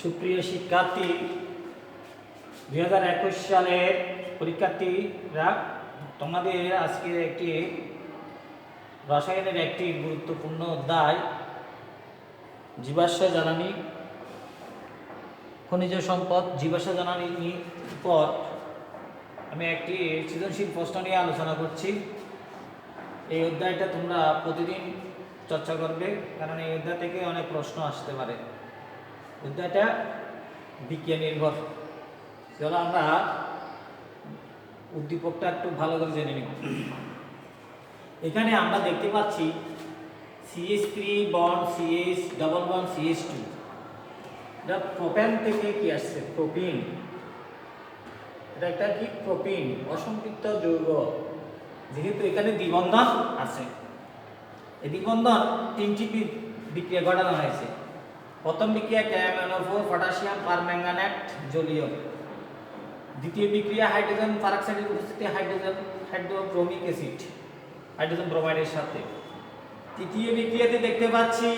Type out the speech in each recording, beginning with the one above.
সুপ্রিয় শিক্ষার্থী, 2021 সালের পরীক্ষার্থীরা, তোমাদের আজকে একটি রসায়নের একটি গুরুত্বপূর্ণ অধ্যায় জীবাশ্ম জ্বালানি, খনিজ সম্পদ, জীবাশ্ম জ্বালানির উপর আমি একটি সৃজনশীল প্রশ্ন নিয়ে আলোচনা করছি। এই অধ্যায়টা তোমরা প্রতিদিন চর্চা করবে, কারণ এই অধ্যায় থেকে অনেক প্রশ্ন আসতে পারে। অধ্যায়টা বিজ্ঞান নির্ভর। চলো আমরা উদ্দীপকটা একটু ভালো করে জেনে নিব। এখানে আমরা দেখতে পাচ্ছি CH3 bond CH double bond CH2, এটা প্রোপেন থেকে কি আসছে, প্রোপিন। এটা একটা কি, প্রোপিন, অসম্পৃক্ত যৌগ। যেহেতু এখানে দ্বিবন্ধন আছে, এই দ্বিবন্ধন তিনটি বিক্রিয়া ঘটানো হয়েছে। প্রথম বিক্রিয়া KMnO4 পটাশিয়াম পারম্যাঙ্গানেট জলীয়। দ্বিতীয় বিক্রিয়া হাইড্রোজেন পারঅক্সাইডের উপস্থিতি হাইড্রোজেন হাইড্রোব্রোমিক অ্যাসিড হাইড্রোজেন ব্রোমাইডের সাথে। তৃতীয় বিক্রিয়াতে দেখতে পাচ্ছি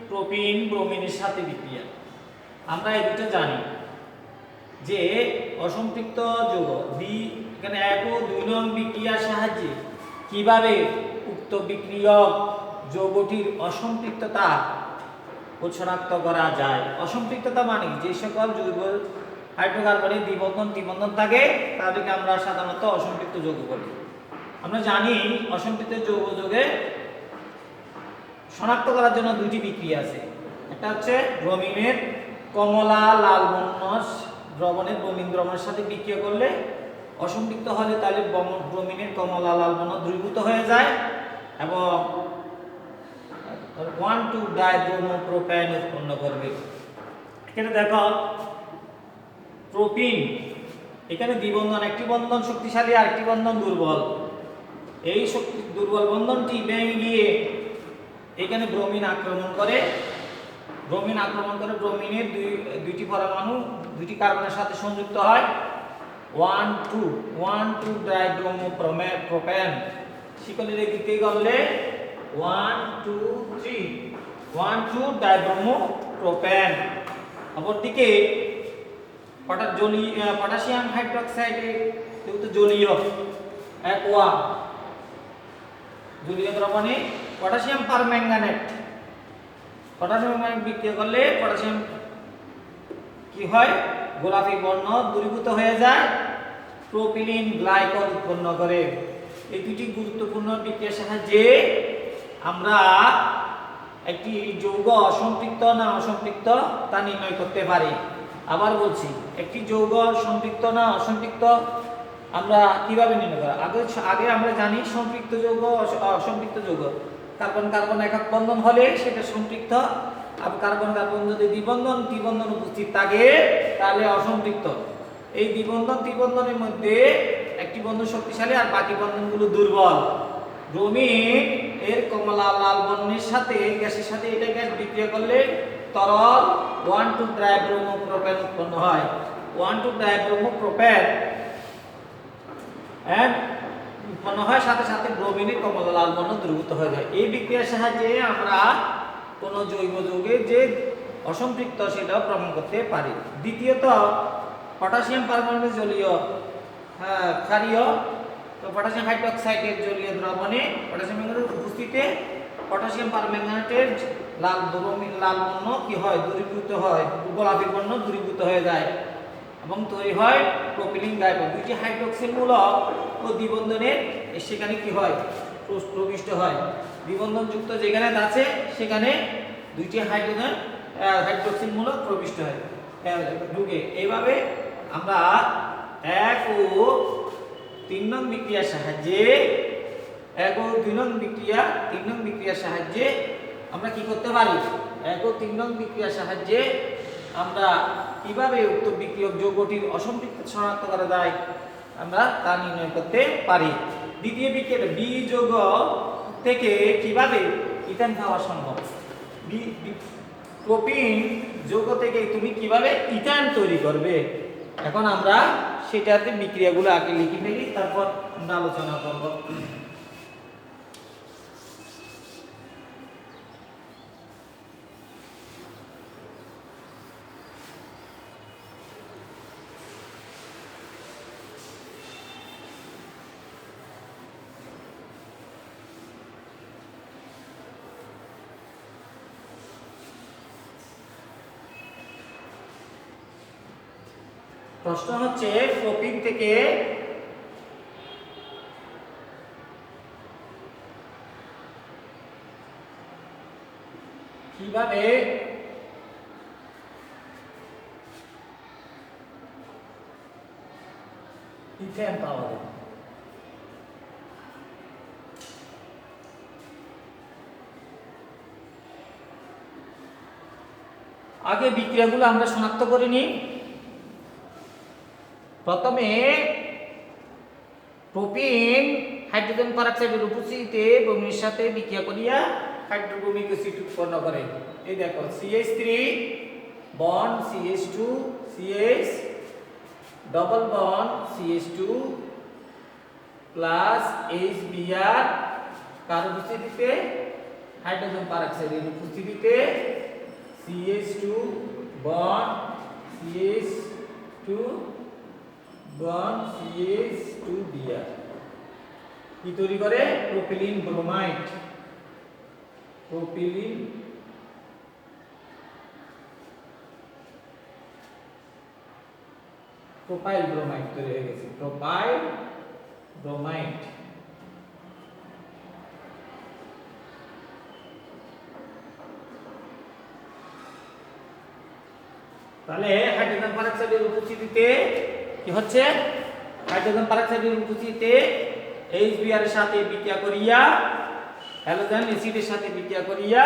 প্রোপিন ব্রোমিনের সাথে বিক্রিয়া। আমরা এই দুটো জানি যে অসম্পৃক্ত যৌগ এখানে 1 ও 2 নং বিক্রিয়ার সাহায্যে কিভাবে উক্ত বিক্রিয়ক যৌগটির অসম্পৃক্ততা শনাক্ত করা যায়। অসম্পৃক্ততা মানে যে সকল জৈব হাইড্রোকার্বনের দ্বিবন্ধন থাকে তাদেরকে আমরা সাধারণত অসম্পৃক্ত যৌগ বলি। আমরা জানি অসম্পৃক্ত যৌগে শনাক্ত করার জন্য দুটি বিক্রিয়া আছে। একটা হচ্ছে ব্রোমিনের কমলা লাল বর্ণ দ্রবণের ব্রোমিন দ্রবণের সাথে বিক্রিয়া করলে অসম্পৃক্ত হলে তাহলে ব্রোমিনের কমলা লাল বর্ণ দ্রবীভূত হয়ে যায় এবং 1,2-ডাইব্রোমোপ্রোপেন উৎপন্ন করবে। এখানে দেখো প্রোপিন, এখানে দ্বিবন্ধন, একটি বন্ধন শক্তিশালী আর একটি বন্ধন দুর্বল। এই দুর্বল বন্ধনটি ভেঙে গিয়ে এখানে ব্রোমিন আক্রমণ করে। ব্রোমিনের দুইটি পরমাণু দুইটি কার্বনের সাথে সংযুক্ত হয়। 1,2-ডাইব্রোমোপ্রোপেন শিকলের দিকে গেলে 1,2,3 অপরদিকে পটাশিয়াম হাইড্রোক্সাইডে যেহেতু জলীয় অ্যাকোয়া জলীয় দ্রবণে পটাশিয়াম পারম্যাঙ্গানেট বিক্রিয়া করলে পটাশিয়াম কি হয়, গোলাপি বর্ণ দূরীভূত হয়ে যায়, প্রোপিলিন গ্লাইকল উৎপন্ন করে। এই দুটি গুরুত্বপূর্ণ বিক্রিয়ার সাহায্যে আমরা একটি যৌগ অসম্পৃক্ত না অসম্পৃক্ত তা নির্ণয় করতে পারি। আবার বলছি, একটি যৌগ সম্পৃক্ত না অসম্পৃক্ত আমরা কিভাবে নির্ণয় করি। আগে আমরা জানি সম্পৃক্ত যৌগ অসম্পৃক্ত যৌগ। কার্বন কার্বন একক বন্ধন হলে সেটা সম্পৃক্ত, আর কার্বন কার্বন যদি দ্বিবন্ধন উপস্থিত থাকে তাহলে অসম্পৃক্ত। এই দ্বিবন্ধনের মধ্যে একটি বন্ধন শক্তিশালী আর বাকি বন্ধনগুলো দুর্বল। ব্রোমিন এর কমলা লাল বর্ণের সাথে গ্যাসের সাথে এটা গ্যাস বিক্রিয়া করলে তরল 1,2-ডাইব্রোমোপ্রোপেন উৎপন্ন হয়। 1,2-ডাইব্রোমোপ্রোপেন উৎপন্ন হয়, সাথে সাথে ব্রোমিনের কমলা লাল বর্ণ দ্রবীভূত হয়ে যায়। এই বিক্রিয়ার সাহায্যে আমরা কোন জৈব যৌগের যে অসম্পৃক্ত সেটাও প্রমাণ করতে পারি। দ্বিতীয়ত পটাশিয়াম পারম্যাঙ্গানেট জলীয় ক্ষারীয়, তো পটাশিয়াম হাইড্রোক্সাইডের জলীয় দ্রবণে পটাশিয়ামের উপস্থিতিতে পটাশিয়াম পারম্যাঙ্গানেটের লাল বর্ণ কি হয়, দূরীভূত হয়, গোলাপি বর্ণ দূরীভূত হয়ে যায় এবং তৈরি হয় প্রোপিলিন গ্লাইকল। দুইটি হাইড্রোক্সিল মূলক ও দ্বিবন্ধনের সেখানে কি হয়, প্রবিষ্ট হয়। দ্বিবন্ধনযুক্ত যেখানে আছে সেখানে দুইটি হাইড্রোক্সিল মূলক প্রবিষ্ট হয় ঢুকে। এইভাবে আমরা 1 ও 3 নং বিক্রিয়ার সাহায্যে 1 ও 2 নং বিক্রিয়া 3 নং বিক্রিয়ার সাহায্যে আমরা কি করতে পারি, 1 ও 3 নং বিক্রিয়ার সাহায্যে আমরা কিভাবে উক্ত বিক্রিয়ক যৌগটির অসম্পৃক্ত শনাক্ত করা যায় আমরা তা নির্ণয় করতে পারি। দ্বিতীয় বিক্রিয়া বি যৌগ থেকে কিভাবে ইথেন পাওয়া সম্ভব। প্রোপিন যৌগ থেকে তুমি কিভাবে ইথেন তৈরি করবে। এখন আমরা সেটাতে বিক্রিয়াগুলো আগে লিখে ফেলি, তারপর আমরা আলোচনা করব। প্রশ্ন হচ্ছে প্রোপিন থেকে কিভাবে ইথেন পাওয়া যায়। আগে বিক্রিয়াগুলো আমরা শনাক্ত করে নিই। প্রথমে প্রোপিন হাইড্রোজেন পারঅক্সাইডের উপস্থিতিতে ব্রোমিনের সাথে বিক্রিয়া করিয়া হাইড্রোব্রোমিক অ্যাসিড উৎপন্ন করে। এই দেখো CH3 bond CH2 CH double bond CH2 plus HBr কার উপস্থিতিতে হাইড্রোজেন পারঅক্সাইডের উপস্থিতিতে CH2 bond CH2 bond CH2Br কি তৈরি করে propylene bromide. Propylene propyl bromide তৈরি হয়ে গেছে। প্রোপাইল ব্রোমাইড তাহলে হাইড্রোজেন পারঅক্সাইডের উপস্থিতিতে কি হচ্ছে হাইড্রোজেন পারঅক্সাইডের উপস্থিতিতে HBr এর সাথে বিক্রিয়া করিয়া হ্যালোজেন অ্যাসিডের সাথে বিক্রিয়া করিয়া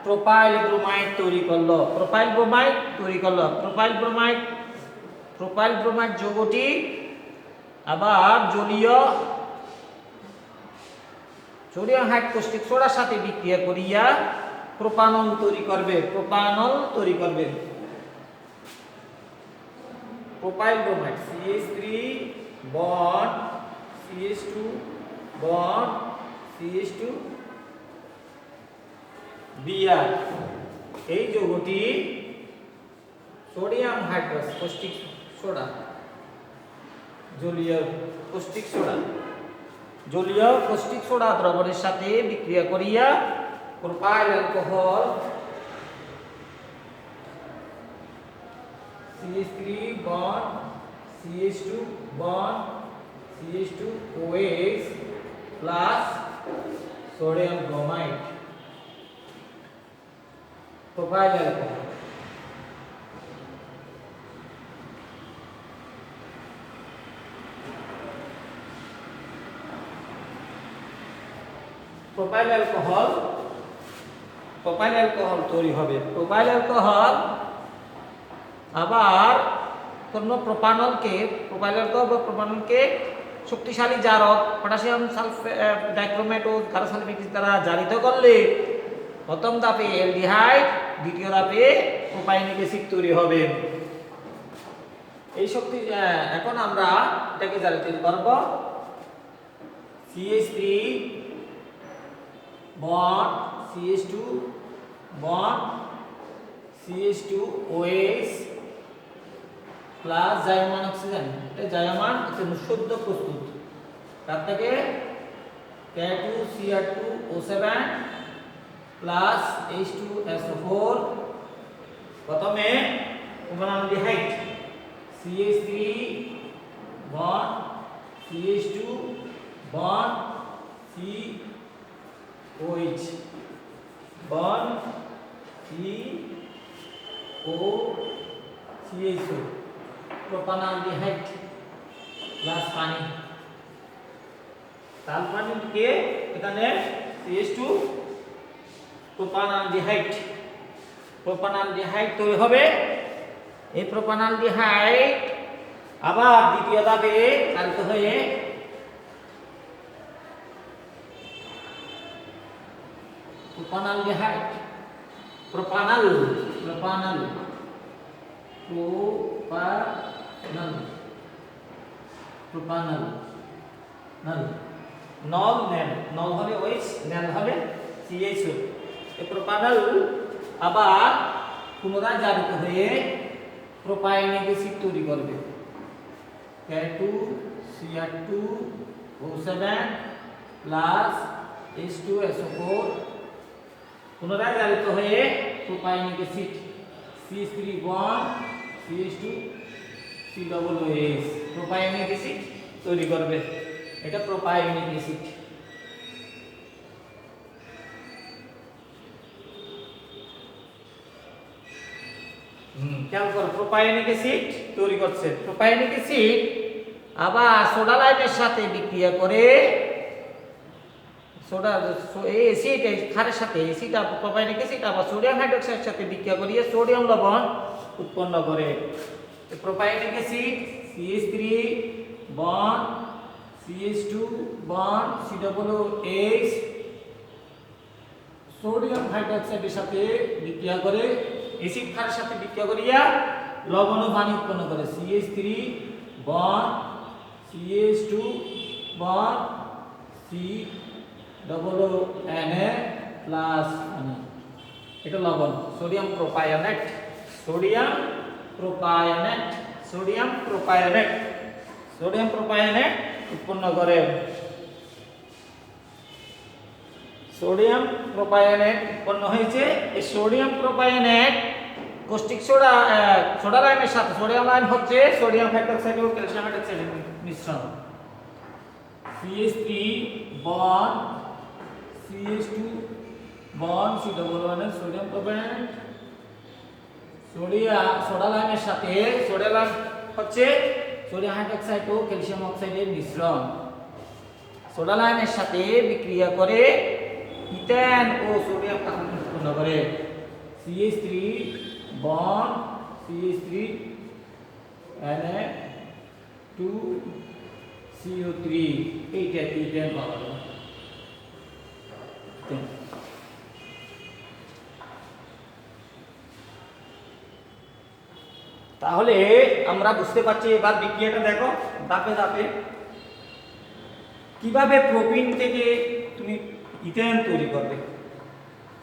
প্রোপাইল ব্রোমাইড তৈরি করলো। প্রোপাইল ব্রোমাইড তৈরি করলো। প্রোপাইল ব্রোমাইড যৌগটি আবার জলীয় সোডিয়াম হাইড্রোক্সাইড সোডার সাথে বিক্রিয়া করিয়া প্রোপানল তৈরি করবে। Propyl bromide CH3 bond CH2 bond CH2 Br এই যৌগটি সোডিয়াম হাইড্রোক্সাইড কস্টিক সোডা জলীয় কস্টিক সোডা দ্রবণের সাথে বিক্রিয়া করিয়া propyl alcohol CH3 bond CH2 bond CH2OH plus sodium bromide propyl alcohol. Propyl alcohol তৈরি হবে। প্রোপাইল অ্যালকোহল আবার কোন প্রোপানলকে শক্তিশালী জারক পটাশিয়াম ডাইক্রোমেট ও কার্বসালফিক দ্বারা জারিত করলে প্রথম ধাপে অ্যালডিহাইড, দ্বিতীয় ধাপে প্রোপাইনিক অ্যাসিড তৈরি হবে। এই শক্তি এখন আমরা এটাকে জারিত করব। CH3 bond CH2 bond CH2OH plus জায়মান অক্সিজেন। এটা জায়মান সদ্য প্রস্তুত তার থেকে K2Cr2O7 প্লাস H2SO4 প্রথমে formaldehyde CH3 bond CH2 bond COH bond COCH2 propionaldehyde plus পানি। তাল পানি দিয়ে এখানে CH2 প্রোপানলডিহাইড তৈরি হবে। এই প্রোপানলডিহাইড আবার দ্বিতীয় ধাপে জারিত হয়ে প্রোপানলডিহাইড প্রোপানল নল হলে OH, নেল হলে CH2। এই প্রোপানল আবার পুনরায় জারিত হয়ে প্রোপাইনিক অ্যাসিড তৈরি করবে। K2Cr2O7 প্লাস H2SO4 পুনরায় জারিত হয়ে propionic acid CH3 bond CH2 COOH propionic acid তৈরি করবে। এটা প্রোপায়োনিক অ্যাসিড। খেয়াল করো, প্রোপায়োনিক অ্যাসিড তৈরি করছে। প্রোপায়োনিক অ্যাসিড আবার সোডা লাইমের সাথে বিক্রিয়া করে সোডা এই অ্যাসিড ক্ষারের সাথে অ্যাসিড প্রোপায়োনিক অ্যাসিড আবার সোডিয়াম হাইড্রোক্সাইডের সাথে বিক্রিয়া করিয়ে সোডিয়াম লবণ উৎপন্ন করে। Propionic acid CH3 bond CH2 bond COOH sodium হাইড্রোক্সাইডের সাথে বিক্রিয়া করে অ্যাসিড ক্ষারের সাথে বিক্রিয়া করিয়া লবণ ও পানি উৎপন্ন করে। CH3 bond CH2 bond COONA plus পানি, এটা লবণ। Sodium propionate, sodium propionate, sodium propionate, sodium propionate উৎপন্ন করে। সোডিয়াম প্রোপায়োনেট উৎপন্ন হয়েছে। এই sodium propionate caustic soda soda লাইমের সাথে, সোডিয়াম লাইম হচ্ছে সোডিয়াম হাইড্রোক্সাইড ও ক্যালসিয়াম হাইড্রোক্সাইডের মিশ্রণ। CH3 bond CH2 bond COOH sodium propionate soda লাইমের সাথে, সোডা লাইম হচ্ছে সোডিয়াম হাইড্রোক্সাইড ও ক্যালসিয়াম অক্সাইডের মিশ্রণ। সোডা লাইমের সাথে বিক্রিয়া করে ইথেন ও সোডিয়াম কার্বনেট উৎপন্ন করে। CH3 বন্ড CH3 Na2CO3 এইটা ইথেন পাওয়া যায়। তাহলে আমরা বুঝতে পারছি, এবার বিক্রিয়াটা দেখো ধাপে ধাপে কিভাবে প্রোপিন থেকে তুমি ইথেন তৈরি করবে।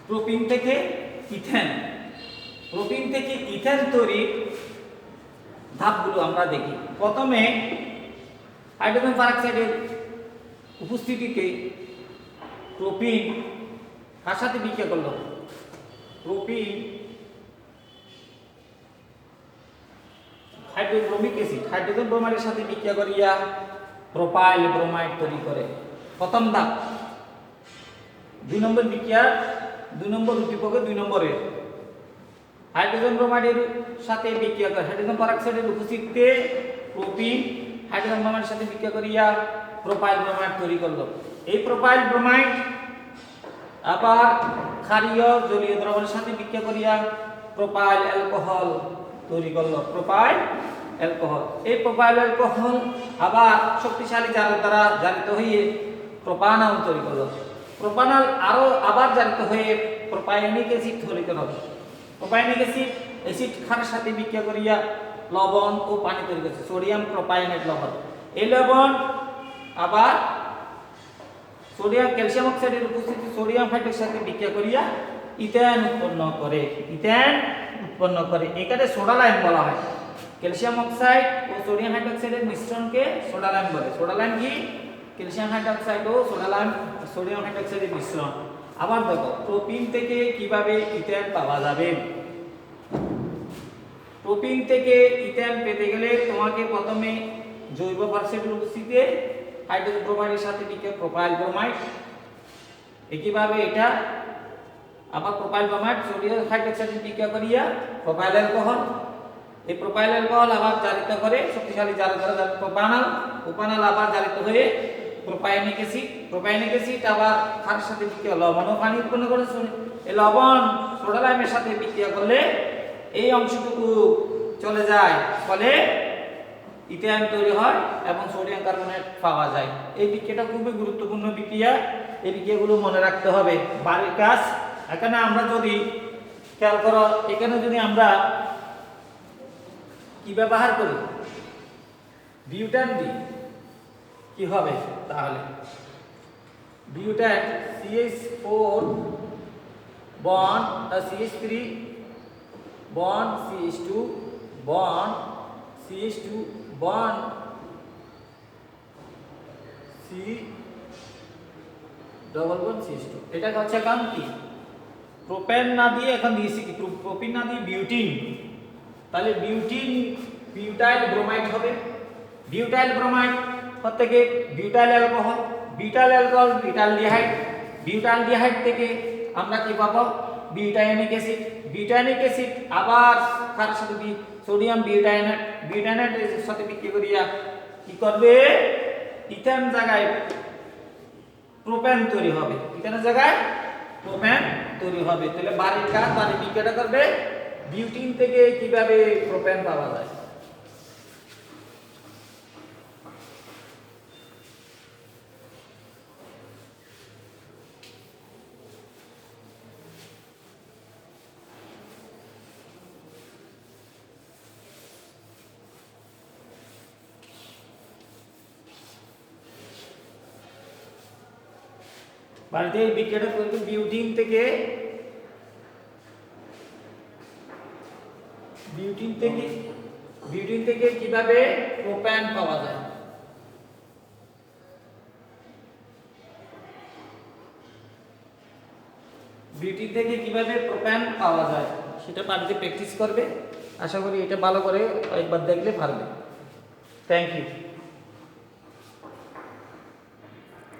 প্রোপিন থেকে ইথেন, প্রোপিন থেকে ইথেন তৈরি ধাপগুলো আমরা দেখি। প্রথমে হাইড্রোজেন পারঅক্সাইডের উপস্থিতিতে প্রোপিন কার সাথে বিক্রিয়া করলো? প্রোপিন হাইড্রোব্রোমিক অ্যাসিড, হাইড্রোজেন ব্রোমাইডের সাথে বিক্রিয়া করিয়া প্রোপাইল ব্রোমাইড তৈরি করে। প্রথম ধাপ। 2 নম্বর বিক্রিয়া, 2 নম্বর উদ্দীপকের 2 নম্বরে হাইড্রোজেন ব্রোমাইডের সাথে বিক্রিয়া করে হাইড্রোজেন পারঅক্সাইডের উপস্থিতিতে প্রোপিন হাইড্রোজেন ব্রোমাইডের সাথে বিক্রিয়া করিয়া প্রোপাইল ব্রোমাইড তৈরি করলো। এই প্রোপাইল ব্রোমাইড আবার ক্ষারীয় জলীয় দ্রবণের সাথে বিক্রিয়া করিয়া প্রোপাইল অ্যালকোহল তৈরি করলো। প্রোপাইল অ্যালকোহল, এই প্রোপাইল অ্যালকোহল আবার শক্তিশালী জারক দ্বারা জারিত হয়ে প্রোপানল তৈরি করলো। প্রোপানল আরো আবার জারিত হয়ে প্রোপায়োনিক অ্যাসিড তৈরি করলো। প্রোপায়োনিক অ্যাসিড অ্যাসিড ক্ষারের সাথে বিক্রিয়া করিয়া লবণ ও পানি তৈরি করছে, সোডিয়াম প্রোপায়োনেট লবণ। এই লবণ আবার সোডিয়াম ক্যালসিয়াম অক্সাইডের উপস্থিতি সোডিয়াম হাইড্রোক্সাইডের সাথে বিক্রিয়া করিয়া ইথেন উৎপন্ন করে, ইথেন উৎপন্ন করে। এখানে সোডা লাইম বলা হয়। ক্যালসিয়াম অক্সাইড ও সোডিয়াম হাইড্রোক্সাইডের মিশ্রণকে সোডা লাইম বলে। সোডা লাইম কি? ক্যালসিয়াম হাইড্রোক্সাইড ও সোডিয়াম হাইড্রোক্সাইডের মিশ্রণ। আবার দেখো প্রোপিন থেকে কিভাবে ইথেন পাওয়া যাবে। প্রোপিন থেকে ইথেন পেতে গেলে তোমাকে প্রথমে জৈব পারঅক্সাইডের উপস্থিতিতে হাইড্রোজেন ব্রোমাইডের সাথে বিক্রিয়া প্রোপাইল ব্রোমাইড, একইভাবে এটা আবার প্রোপাইল ব্রোমাইড সোডিয়াম হাইড্রোক্সাইডের বিক্রিয়া করিয়া প্রোপাইল অ্যালকোহল। এই প্রোপাইল অ্যালকোহল আবার জারিত করে শক্তিশালী জারক দ্বারা প্রোপানল, প্রোপানল আবার জারিত হয়ে প্রোপায়োনিক অ্যাসিড, প্রোপায়োনিক অ্যাসিড আবার ক্ষারের সাথে বিক্রিয়া লবণ ও পানি উৎপন্ন করে। এই লবণ সোডা লাইমের সাথে বিক্রিয়া করলে এই অংশটুকু চলে যায়, ফলে ইথেন তৈরি হয় এবং সোডিয়াম কার্বনেট পাওয়া যায়। এই বিক্রিয়াটা খুবই গুরুত্বপূর্ণ বিক্রিয়া। এই বিক্রিয়াগুলো মনে রাখতে হবে। বাড়ির কাজ, এখানে আমরা যদি খেয়াল করো, এখানে যদি আমরা কি ব্যবহার করি, বিউটান দিই, কি হবে তাহলে? বিউটান CH4 bond CH3 bond CH2 bond CH2 bond C double bond CH2। এটা হচ্ছে এখন কি প্রোপেন না দিয়ে এখন দিয়েছি কি প্রোপিন না দিয়ে বিউটিন। তাহলে বিউটিন বিউটাইল ব্রোমাইড হবে। বিউটাইল ব্রোমাইড থেকে বিউটাইল অ্যালকোহল, বিউটাইল অ্যালকোহল বিউটালডিহাইড, বিউটালডিহাইড থেকে আমরা কি পাবো? বিউটাইনিক অ্যাসিড। বিউটাইনিক অ্যাসিড আবার কার সাথে সোডিয়াম বিউটাইনেট, বিউটাইনেটের সাথে বিক্রিয়া করিয়া কি করবে? ইথেন জায়গায় প্রোপেন তৈরি হবে। ইথেনের জায়গায় প্রোপেন তৈরি হবে। তাহলে বাড়ির কাজ বাড়ি বিক্রিয়াটা করবে। বিউটিন থেকে কিভাবে প্রোপেন পাওয়া যায়? বাড়িতে এই বিক্রিয়াটা করবে বিউটিন থেকে কিভাবে প্রোপেন পাওয়া যায়? বিউটিন থেকে কিভাবে প্রোপেন পাওয়া যায় সেটা বাড়িতে প্র্যাকটিস করবে। আশা করি এটা ভালো করে একবার দেখলে পারবে। Thank you.